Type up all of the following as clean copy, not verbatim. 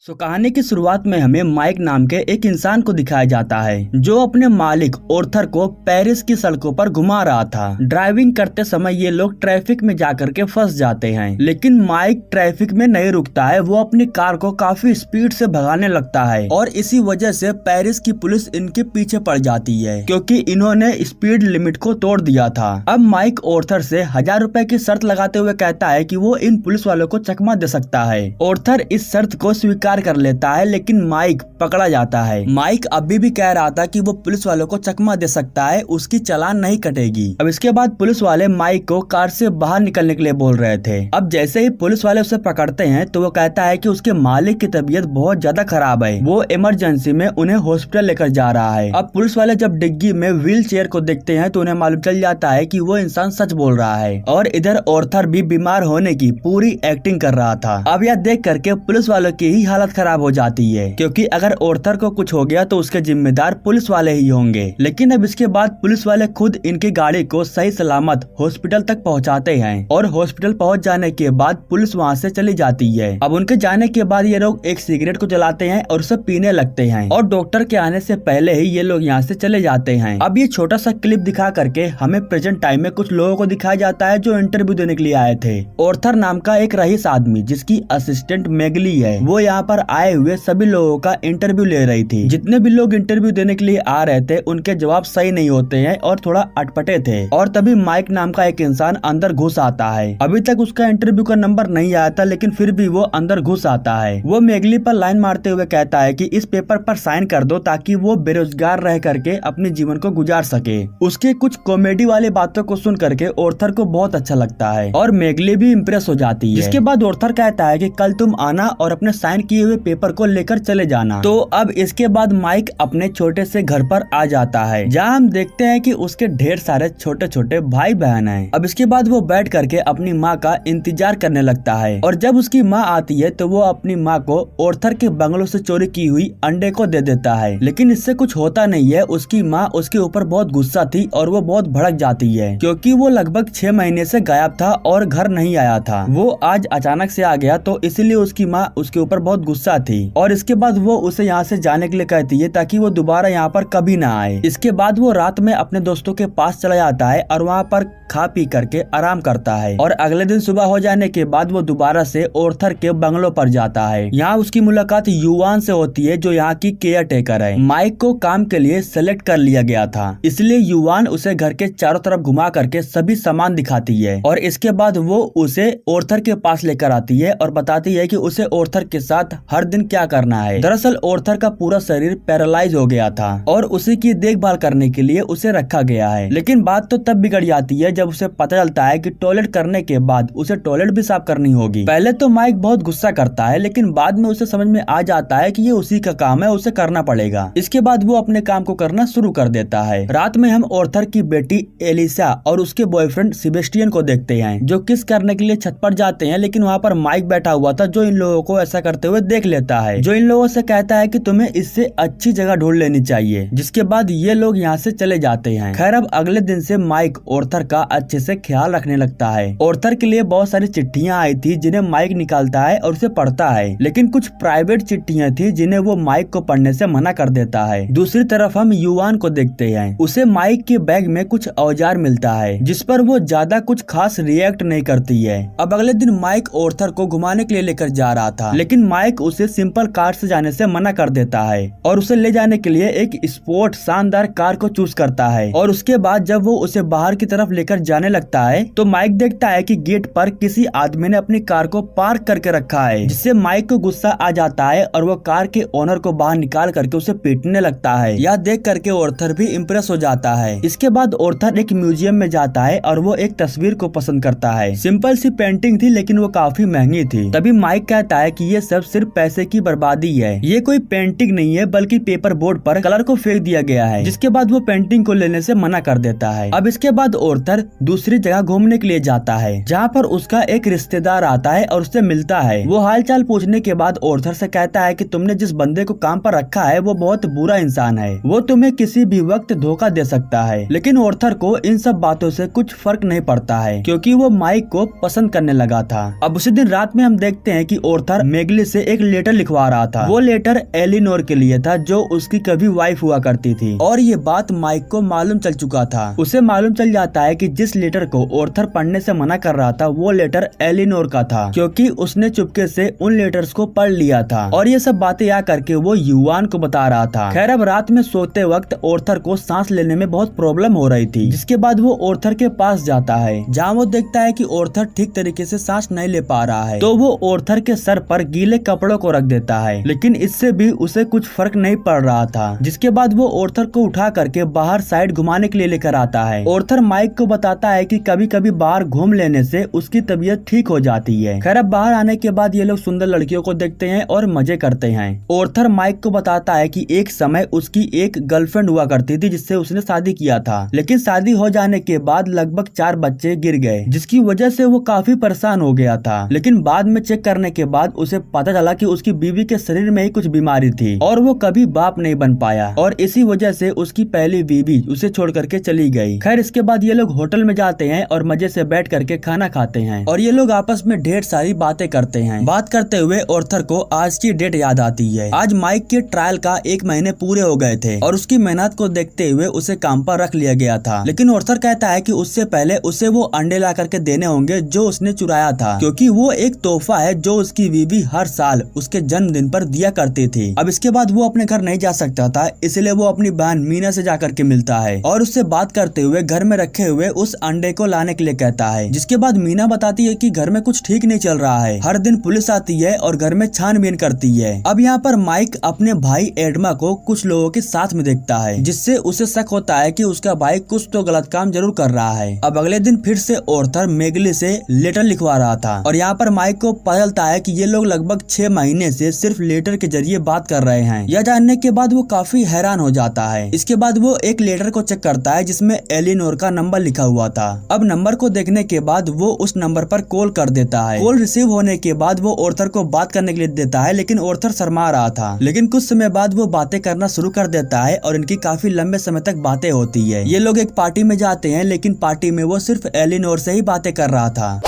कहानी की शुरुआत में हमें माइक नाम के एक इंसान को दिखाया जाता है जो अपने मालिक ऑर्थर को पेरिस की सड़कों पर घुमा रहा था। ड्राइविंग करते समय ये लोग ट्रैफिक में जाकर के फंस जाते हैं, लेकिन माइक ट्रैफिक में नहीं रुकता है। वो अपनी कार को काफी स्पीड से भगाने लगता है और इसी वजह से पेरिस की पुलिस इनके पीछे पड़ जाती है क्योंकि इन्होंने स्पीड लिमिट को तोड़ दिया था। अब माइक ऑर्थर से 1000 रुपए की शर्त लगाते हुए कहता है कि वो इन पुलिस वालों को चकमा दे सकता है। ऑर्थर इस शर्त को स्वीकार कर लेता है, लेकिन माइक पकड़ा जाता है। माइक अभी भी कह रहा था कि वो पुलिस वालों को चकमा दे सकता है, उसकी चालान नहीं कटेगी। अब इसके बाद पुलिस वाले माइक को कार से बाहर निकलने के लिए बोल रहे थे। अब जैसे ही पुलिस वाले उसे पकड़ते हैं तो वो कहता है कि उसके मालिक की तबीयत बहुत ज्यादा खराब है, वो इमरजेंसी में उन्हें हॉस्पिटल लेकर जा रहा है। अब पुलिस वाले जब डिग्गी में व्हील चेयर को देखते हैं तो उन्हें मालूम चल जाता है कि वो इंसान सच बोल रहा है और इधर ऑर्थर भी बीमार होने की पूरी एक्टिंग कर रहा था। अब यह देख करके पुलिस वालों की ही हालत खराब हो जाती है क्योंकि अगर ऑर्थर को कुछ हो गया तो उसके जिम्मेदार पुलिस वाले ही होंगे। लेकिन अब इसके बाद पुलिस वाले खुद इनकी गाड़ी को सही सलामत हॉस्पिटल तक पहुंचाते हैं और हॉस्पिटल पहुंच जाने के बाद पुलिस वहां से चली जाती है। अब उनके जाने के बाद ये लोग एक सिगरेट को जलाते हैं और उसे पीने लगते हैं और डॉक्टर के आने से पहले ही ये लोग यहाँ से चले जाते हैं। अब ये छोटा सा क्लिप दिखा करके हमें प्रेजेंट टाइम में कुछ लोगों को दिखाया जाता है जो इंटरव्यू देने के लिए आए थे। ऑर्थर नाम का एक रईस आदमी जिसकी असिस्टेंट मेगली है, वो यहाँ पर आए हुए सभी लोगों का इंटरव्यू ले रही थी। जितने भी लोग इंटरव्यू देने के लिए आ रहे थे उनके जवाब सही नहीं होते हैं और थोड़ा अटपटे थे। और तभी माइक नाम का एक इंसान अंदर घुस आता है। अभी तक उसका इंटरव्यू का नंबर नहीं आया था, लेकिन फिर भी वो अंदर घुस आता है। वो मेगली पर लाइन मारते हुए कहता है कि इस पेपर पर साइन कर दो ताकि वो बेरोजगार रह करके अपने जीवन को गुजार सके। उसके कुछ कॉमेडी वाली बातों को सुन करके ऑर्थर को बहुत अच्छा लगता है और मेगली भी इम्प्रेस हो जाती है। इसके बाद ऑर्थर कहता है कि कल तुम आना और अपने साइन किए हुए पेपर को लेकर चले जाना। तो अब इसके बाद माइक अपने छोटे से घर पर आ जाता है जहाँ हम देखते हैं कि उसके ढेर सारे छोटे छोटे भाई बहन हैं। अब इसके बाद वो बैठ करके अपनी माँ का इंतजार करने लगता है और जब उसकी माँ आती है तो वो अपनी माँ को ऑर्थर के बंगलों से चोरी की हुई अंडे को दे देता है, लेकिन इससे कुछ होता नहीं है। उसकी माँ उसके ऊपर बहुत गुस्सा थी और वो बहुत भड़क जाती है क्योंकि वो लगभग 6 महीने से गायब था और घर नहीं आया था। वो आज अचानक से आ गया तो इसलिए उसकी माँ उसके ऊपर बहुत गुस्सा थी और इसके बाद वो उसे यहाँ से जाने के लिए कहती है ताकि वो दोबारा यहाँ पर कभी ना आए। इसके बाद वो रात में अपने दोस्तों के पास चला जाता है और वहाँ पर खा पी करके आराम करता है और अगले दिन सुबह हो जाने के बाद वो दोबारा से ऑर्थर के बंगलों पर जाता है। यहाँ उसकी मुलाकात युवान से होती है जो यहाँ की केयर टेकर है। माइक को काम के लिए सेलेक्ट कर लिया गया था, इसलिए युवान उसे घर के चारों तरफ घुमा करके सभी सामान दिखाती है और इसके बाद वो उसे ऑर्थर के पास लेकर आती है और बताती है कि उसे ऑर्थर के साथ हर दिन क्या करना है। दरअसल ऑर्थर का पूरा शरीर पैरालाइज हो गया था और उसी की देखभाल करने के लिए उसे रखा गया है। लेकिन बात तो तब बिगड़ जाती है जब उसे पता चलता है कि टॉयलेट करने के बाद उसे टॉयलेट भी साफ करनी होगी। पहले तो माइक बहुत गुस्सा करता है, लेकिन बाद में उसे समझ में आ जाता है कि ये उसी का काम है, उसे करना पड़ेगा। इसके बाद वो अपने काम को करना शुरू कर देता है। रात में हम ऑर्थर की बेटी एलिसा और उसके बॉयफ्रेंड सेबेस्टियन को देखते हैं जो किस करने के लिए छत पर जाते हैं, लेकिन वहाँ पर माइक बैठा हुआ था जो इन लोगों को ऐसा करते हुए देख लेता है, जो इन लोगों से कहता है कि तुम्हें इससे अच्छी जगह ढूंढ लेनी चाहिए। जिसके बाद ये लोग यहाँ से चले जाते हैं। खैर अब अगले दिन से माइक ऑर्थर का अच्छे से ख्याल रखने लगता है। ऑर्थर के लिए बहुत सारी चिट्ठियाँ आई थी जिन्हें माइक निकालता है और उसे पढ़ता है, लेकिन कुछ प्राइवेट चिट्ठियाँ थी जिन्हें वो माइक को पढ़ने से मना कर देता है। दूसरी तरफ हम युवान को देखते हैं। उसे माइक के बैग में कुछ औजार मिलता है जिस पर वो ज्यादा कुछ खास रिएक्ट नहीं करती है। अब अगले दिन माइक ऑर्थर को घुमाने के लिए लेकर जा रहा था, लेकिन माइक उसे सिंपल कार से जाने से मना कर देता है और उसे ले जाने के लिए एक स्पोर्ट शानदार कार को चूज करता है। और उसके बाद जब वो उसे बाहर की तरफ लेकर जाने लगता है तो माइक देखता है कि गेट पर किसी आदमी ने अपनी कार को पार्क करके रखा है, जिससे माइक को गुस्सा आ जाता है और वो कार के ओनर को बाहर निकाल करके उसे पीटने लगता है। यह देख करके ऑर्थर भी इम्प्रेस हो जाता है। इसके बाद ऑर्थर एक म्यूजियम में जाता है और वो एक तस्वीर को पसंद करता है। सिंपल सी पेंटिंग थी लेकिन वो काफी महंगी थी। तभी माइक कहता है कि ये सब सिर्फ पैसे की बर्बादी है, ये कोई पेंटिंग नहीं है बल्कि पेपर बोर्ड पर कलर को फेंक दिया गया है। जिसके बाद वो पेंटिंग को लेने से मना कर देता है। अब इसके बाद ऑर्थर दूसरी जगह घूमने के लिए जाता है जहाँ पर उसका एक रिश्तेदार आता है और उससे मिलता है। वो हालचाल पूछने के बाद ऑर्थर से कहता है कि तुमने जिस बंदे को काम पर रखा है वो बहुत बुरा इंसान है, वो तुम्हें किसी भी वक्त धोखा दे सकता है। लेकिन ऑर्थर को इन सब बातों से कुछ फर्क नहीं पड़ता है क्योंकि वो माइक को पसंद करने लगा था। अब उसी दिन रात में हम देखते हैं कि ऑर्थर मेगली से एक लेटर लिखवा रहा था। वो लेटर एलिनोर के लिए था, जो उसकी कभी वाइफ हुआ करती थी, और ये बात माइक को मालूम चल चुका था। उसे मालूम चल जाता है कि जिस लेटर को ऑर्थर पढ़ने से मना कर रहा था वो लेटर एलिनोर का था, क्योंकि उसने चुपके से उन लेटर्स को पढ़ लिया था। और ये सब बातें आ करके वो युवान को बता रहा था। खैर, अब रात में सोते वक्त ऑर्थर को सांस लेने में बहुत प्रॉब्लम हो रही थी, जिसके बाद वो ऑर्थर के पास जाता है, जहाँ वो देखता है कि ऑर्थर ठीक तरीके से सांस नहीं ले पा रहा है। तो वो ऑर्थर के सर पर गीले कपड़ों को रख देता है, लेकिन इससे भी उसे कुछ फर्क नहीं पड़ रहा था। जिसके बाद वो ऑर्थर को उठा करके बाहर साइड घुमाने के लिए लेकर आता है। ऑर्थर माइक को बताता है कि कभी कभी बाहर घूम लेने से उसकी तबीयत ठीक हो जाती है। खैर, अब बाहर आने के बाद ये लोग सुंदर लड़कियों को देखते हैं और मजे करते हैं। ऑर्थर माइक को बताता है कि एक समय उसकी एक गर्लफ्रेंड हुआ करती थी, जिससे उसने शादी किया था, लेकिन शादी हो जाने के बाद लगभग 4 बच्चे गिर गए, जिसकी वजह से वो काफी परेशान हो गया था। लेकिन बाद में चेक करने के बाद उसे पता चला कि उसकी बीवी के शरीर में ही कुछ बीमारी थी और वो कभी बाप नहीं बन पाया, और इसी वजह से उसकी पहली बीवी उसे छोड़ करके चली गई। खैर, इसके बाद ये लोग होटल में जाते हैं और मजे से बैठ करके खाना खाते हैं, और ये लोग आपस में ढेर सारी बातें करते हैं। बात करते हुए ऑर्थर को आज की डेट याद आती है। आज माइक के ट्रायल का 1 महीने पूरे हो गए थे और उसकी मेहनत को देखते हुए उसे काम पर रख लिया गया था। लेकिन ऑर्थर कहता है कि उससे पहले उसे वो अंडे ला करके देने होंगे जो उसने चुराया था, क्योंकि वो एक तोहफा है जो उसकी बीवी हर साल उसके जन्मदिन पर दिया करती थी। अब इसके बाद वो अपने घर नहीं जा सकता था, इसलिए वो अपनी बहन मीना से जाकर के मिलता है और उससे बात करते हुए घर में रखे हुए उस अंडे को लाने के लिए कहता है। जिसके बाद मीना बताती है कि घर में कुछ ठीक नहीं चल रहा है, हर दिन पुलिस आती है और घर में छानबीन करती है। अब यहाँ पर माइक अपने भाई एडमा को कुछ लोगों के साथ में देखता है, जिससे उसे शक होता है कि उसका भाई कुछ तो गलत काम जरूर कर रहा है। अब अगले दिन फिर से ऑर्थर मेगली से लेटर लिखवा रहा था, और यहाँ पर माइक को पता चलता है कि ये लोग लगभग 6 महीने से सिर्फ लेटर के जरिए बात कर रहे हैं। यह जानने के बाद वो काफी हैरान हो जाता है। इसके बाद वो एक लेटर को चेक करता है जिसमें एलिनोर का नंबर लिखा हुआ था। अब नंबर को देखने के बाद वो उस नंबर पर कॉल कर देता है। कॉल रिसीव होने के बाद वो ऑर्थर को बात करने के लिए देता है, लेकिन ऑर्थर शर्मा रहा था। लेकिन कुछ समय बाद वो बातें करना शुरू कर देता है और इनकी काफी लंबे समय तक बातें होती है। ये लोग एक पार्टी में जाते हैं, लेकिन पार्टी में वो सिर्फ एलिनोर से ही बातें कर रहा था।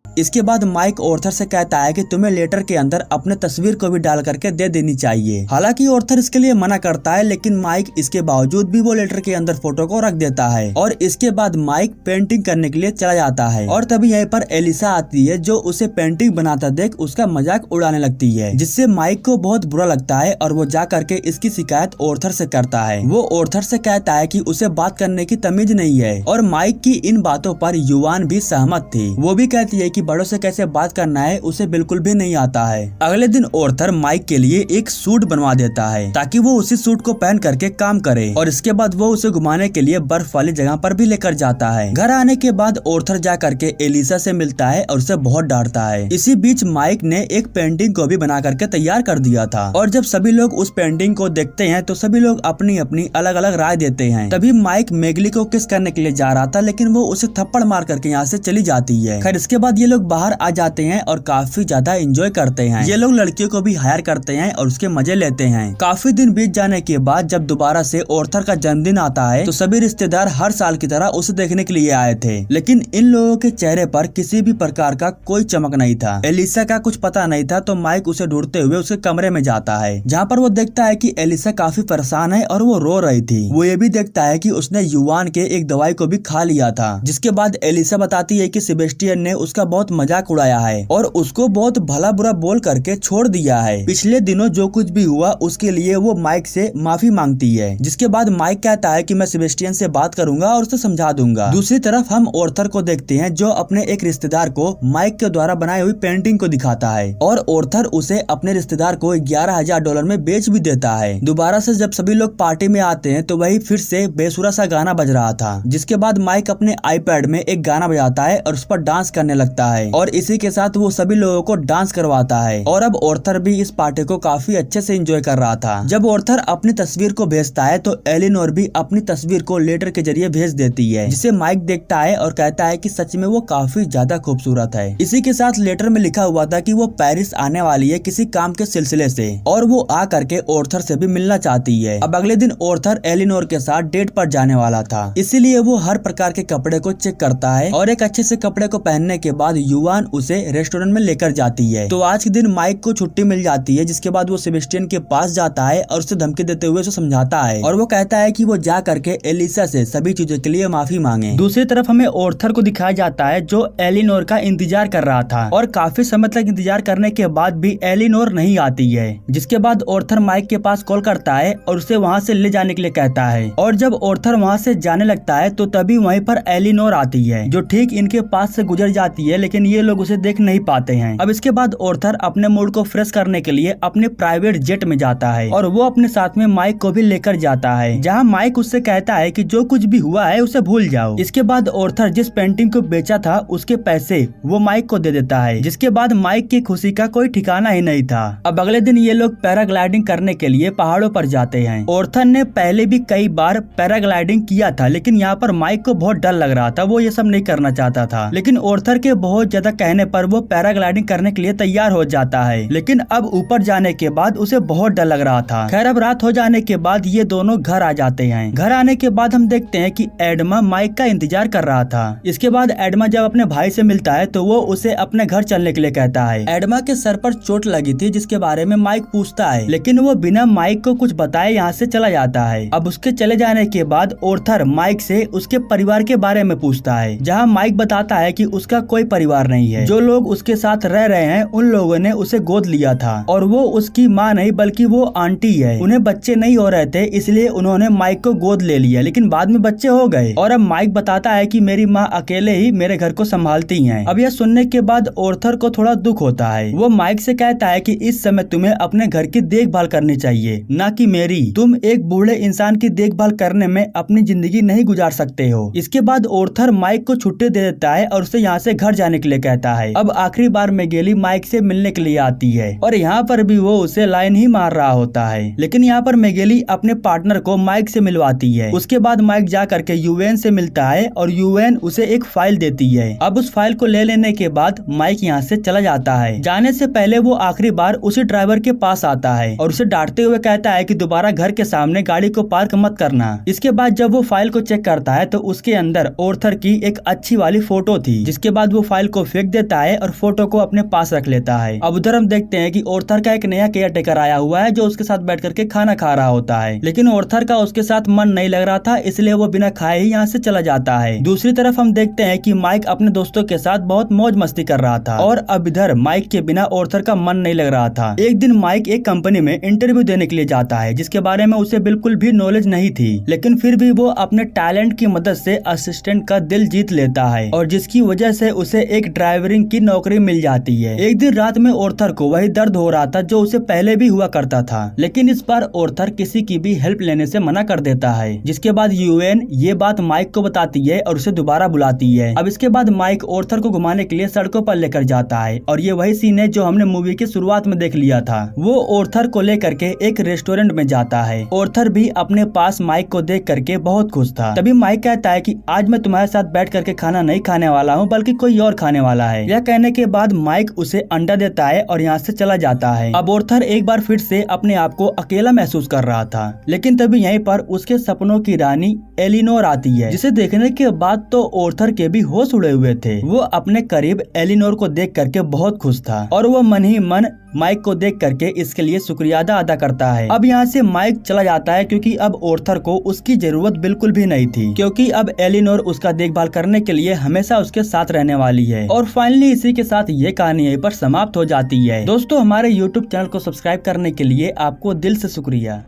इसके बाद माइक ऑर्थर से कहता है कि तुम्हें लेटर के अंदर अपने तस्वीर को भी डाल करके दे देनी चाहिए। हालांकि ऑर्थर इसके लिए मना करता है, लेकिन माइक इसके बावजूद भी वो लेटर के अंदर फोटो को रख देता है। और इसके बाद माइक पेंटिंग करने के लिए चला जाता है, और तभी यहीं पर एलिसा आती है, जो उसे पेंटिंग बनाता देख उसका मजाक उड़ाने लगती है, जिससे माइक को बहुत बुरा लगता है और वो जा करके इसकी शिकायत ऑर्थर से करता है। वो ऑर्थर से कहता है कि उसे बात करने की तमीज नहीं है, और माइक की इन बातों पर युवान भी सहमत थी। वो भी कहती है कि बड़ों से कैसे बात करना है उसे बिल्कुल भी नहीं आता है। अगले दिन ऑर्थर माइक के लिए एक सूट बनवा देता है, ताकि वो उसी सूट को पहन करके काम करे, और इसके बाद वो उसे घुमाने के लिए बर्फ वाली जगह पर भी लेकर जाता है। घर आने के बाद ऑर्थर जा करके एलिसा से मिलता है और उसे बहुत डांटता है। इसी बीच माइक ने एक पेंटिंग को भी बना करके तैयार कर दिया था, और जब सभी लोग उस पेंटिंग को देखते हैं तो सभी लोग अपनी अपनी अलग अलग राय देते हैं। तभी माइक मेगली को किस करने के लिए जा रहा था, लेकिन वो उसे थप्पड़ मार करके यहाँ से चली जाती है। खैर, इसके बाद ये लोग बाहर आ जाते हैं और काफी ज्यादा एंजॉय करते हैं। ये लोग लड़कियों को भी हायर करते हैं और उसके मजे लेते हैं। काफी दिन बीत जाने के बाद जब दोबारा से ऑर्थर का जन्मदिन आता है तो सभी रिश्तेदार हर साल की तरह उसे देखने के लिए आए थे, लेकिन इन लोगों के चेहरे पर किसी भी प्रकार का कोई चमक नहीं था। एलिसा का कुछ पता नहीं था, तो माइक उसे ढूंढते हुए उसके कमरे में जाता है, जहाँ पर वो देखता है कि एलिसा काफी परेशान है और वो रो रही थी। वो ये भी देखता है कि उसने युवान के एक दवाई को भी खा लिया था। जिसके बाद एलिसा बताती है कि सेबेस्टियन ने उसका बहुत मजाक उड़ाया है और उसको बहुत भला बुरा बोल करके छोड़ दिया है। पिछले दिनों जो कुछ भी हुआ उसके लिए वो माइक से माफी मांगती है। जिसके बाद माइक कहता है कि मैं सेबेस्टियन से बात करूंगा और उसे समझा दूंगा। दूसरी तरफ हम ऑर्थर को देखते हैं, जो अपने एक रिश्तेदार को माइक के द्वारा बनाई हुई पेंटिंग को दिखाता है, और ऑर्थर उसे अपने रिश्तेदार को $11,000 में बेच भी देता है। दोबारा से जब सभी लोग पार्टी में आते हैं तो वही फिर से बेसुरा सा गाना बज रहा था। जिसके बाद माइक अपने आईपैड में एक गाना बजाता है और उस पर डांस करने लगता है और इसी के साथ वो सभी लोगों को डांस करवाता है। और अब ऑर्थर भी इस पार्टी को काफी अच्छे से एंजॉय कर रहा था। जब ऑर्थर अपनी तस्वीर को भेजता है तो एलिनोर भी अपनी तस्वीर को लेटर के जरिए भेज देती है, जिसे माइक देखता है और कहता है कि सच में वो काफी ज्यादा खूबसूरत है। इसी के साथ लेटर में लिखा हुआ था कि वो पेरिस आने वाली है किसी काम के सिलसिले से और वो आ करके ऑर्थर से भी मिलना चाहती है। अब अगले दिन ऑर्थर एलिनोर के साथ डेट पर जाने वाला था, इसीलिए वो हर प्रकार के कपड़े को चेक करता है और एक अच्छे से कपड़े को पहनने के बाद युवान उसे रेस्टोरेंट में लेकर जाती है। तो आज के दिन माइक को छुट्टी मिल जाती है, जिसके बाद वो सेबेस्टियन के पास जाता है और उसे धमकी देते हुए उसे समझाता है और वो कहता है कि वो जा करके एलिसा से सभी चीजों के लिए माफी मांगे। दूसरी तरफ हमें ऑर्थर को दिखाया जाता है जो एलिनोर का इंतजार कर रहा था और काफी समय तक इंतजार करने के बाद भी एलिनोर नहीं आती है, जिसके बाद ऑर्थर माइक के पास कॉल करता है और उसे वहाँ से ले जाने के लिए कहता है। और जब ऑर्थर वहाँ से जाने लगता है तो तभी वहीं पर एलिनोर आती है जो ठीक इनके पास से गुजर जाती है, लेकिन ये लोग उसे देख नहीं पाते हैं। अब इसके बाद ऑर्थर अपने मूड को फ्रेश करने के लिए अपने प्राइवेट जेट में जाता है और वो अपने साथ में माइक को भी लेकर जाता है, जहाँ माइक उससे कहता है कि जो कुछ भी हुआ है उसे भूल जाओ। इसके बाद ऑर्थर जिस पेंटिंग को बेचा था उसके पैसे वो माइक को दे देता है, जिसके बाद माइक की खुशी का कोई ठिकाना ही नहीं था। अब अगले दिन ये लोग पैराग्लाइडिंग करने के लिए पहाड़ों पर जाते हैं। ऑर्थर ने पहले भी कई बार पैराग्लाइडिंग किया था, लेकिन यहाँ पर माइक को बहुत डर लग रहा था, वो ये सब नहीं करना चाहता था। लेकिन ऑर्थर के बहुत ज्यादा कहने पर वो पैराग्लाइडिंग करने के लिए तैयार हो जाता है, लेकिन अब ऊपर जाने के बाद उसे बहुत डर लग रहा था। खैर अब रात हो जाने के बाद ये दोनों घर आ जाते हैं। घर आने के बाद हम देखते हैं कि एडमा माइक का इंतजार कर रहा था। इसके बाद एडमा जब अपने भाई से मिलता है तो वो उसे अपने घर चलने के लिए कहता है। एडमा के सर पर चोट लगी थी, जिसके बारे में माइक पूछता है, लेकिन वो बिना माइक को कुछ बताए यहाँ से चला जाता है। अब उसके चले जाने के बाद ऑर्थर माइक से उसके परिवार के बारे में पूछता है, जहाँ माइक बताता है कि उसका कोई परिवार नहीं है। जो लोग उसके साथ रह रहे हैं उन लोगों ने उसे गोद लिया था और वो उसकी माँ नहीं बल्कि वो आंटी है। उन्हें बच्चे नहीं हो रहे थे, इसलिए उन्होंने माइक को गोद ले लिया, लेकिन बाद में बच्चे हो गए। और अब माइक बताता है कि मेरी माँ अकेले ही मेरे घर को संभालती हैं। अब यह सुनने के बाद ऑर्थर को थोड़ा दुख होता है। वो माइक से कहता है कि इस समय तुम्हें अपने घर की देखभाल करनी चाहिए, न कि मेरी। तुम एक बूढ़े इंसान की देखभाल करने में अपनी जिंदगी नहीं गुजार सकते हो। इसके बाद ऑर्थर माइक को छुट्टी दे देता है और उसे यहाँ से घर जाने के लिए कहता है। अब आखिरी बार मेगेली माइक से मिलने के लिए आती है और यहाँ पर भी वो उसे लाइन ही मार रहा होता है, लेकिन यहाँ पर मेगेली अपने पार्टनर को माइक से मिलवाती है। उसके बाद माइक जा करके यूएन से मिलता है और यूएन उसे एक फाइल देती है। अब उस फाइल को ले लेने के बाद माइक यहाँ से चला जाता है। जाने से पहले वो आखिरी बार उसी ड्राइवर के पास आता है और उसे डांटते हुए कहता है कि दोबारा घर के सामने गाड़ी को पार्क मत करना। इसके बाद जब वो फाइल को चेक करता है तो उसके अंदर ऑर्थर की एक अच्छी वाली फोटो थी, जिसके बाद वो फाइल को फेंक देता है और फोटो को अपने पास रख लेता है। अब उधर हम देखते हैं कि ऑर्थर का एक नया केयर टेकर आया हुआ है जो उसके साथ बैठ करके खाना खा रहा होता है, लेकिन ऑर्थर का उसके साथ मन नहीं लग रहा था, इसलिए वो बिना खाए ही यहाँ से चला जाता है। दूसरी तरफ हम देखते हैं कि माइक अपने दोस्तों के साथ बहुत मौज मस्ती कर रहा था और अब इधर माइक के बिना ऑर्थर का मन नहीं लग रहा था। एक दिन माइक एक कंपनी में इंटरव्यू देने के लिए जाता है, जिसके बारे में उसे बिल्कुल भी नॉलेज नहीं थी, लेकिन फिर भी वो अपने टैलेंट की मदद से असिस्टेंट का दिल जीत लेता है और जिसकी वजह से उसे एक ड्राइवरिंग की नौकरी मिल जाती है। एक दिन रात में ऑर्थर को वही दर्द हो रहा था जो उसे पहले भी हुआ करता था, लेकिन इस बार ऑर्थर किसी की भी हेल्प लेने से मना कर देता है, जिसके बाद यूएन ये बात माइक को बताती है और उसे दोबारा बुलाती है। अब इसके बाद माइक ऑर्थर को घुमाने के लिए सड़कों पर लेकर जाता है और ये वही सीन है जो हमने मूवी की शुरुआत में देख लिया था। वो ऑर्थर को लेकर के एक रेस्टोरेंट में जाता है। ऑर्थर भी अपने पास माइक को देख करके बहुत खुश था। तभी माइक कहता है कि आज मैं तुम्हारे साथ बैठ करके खाना नहीं खाने वाला हूँ, बल्कि कोई और खाने वाला है। यह कहने के बाद माइक उसे अंडा देता है और यहाँ से चला जाता है। अब ऑर्थर एक बार फिर से अपने आप को अकेला महसूस कर रहा था, लेकिन तभी यहीं पर उसके सपनों की रानी एलिनोर आती है, जिसे देखने के बाद तो ऑर्थर के भी होश उड़े हुए थे। वो अपने करीब एलिनोर को देख करके बहुत खुश था और वो मन ही मन माइक को देख करके इसके लिए शुक्रिया अदा करता है। अब यहाँ से माइक चला जाता है क्योंकि अब ऑर्थर को उसकी जरूरत बिल्कुल भी नहीं थी, क्योंकि अब एलिनोर उसका देखभाल करने के लिए हमेशा उसके साथ रहने वाली है। और फाइनली इसी के साथ ये कहानी यहीं पर समाप्त हो जाती है। दोस्तों, हमारे YouTube चैनल को सब्सक्राइब करने के लिए आपको दिल से शुक्रिया।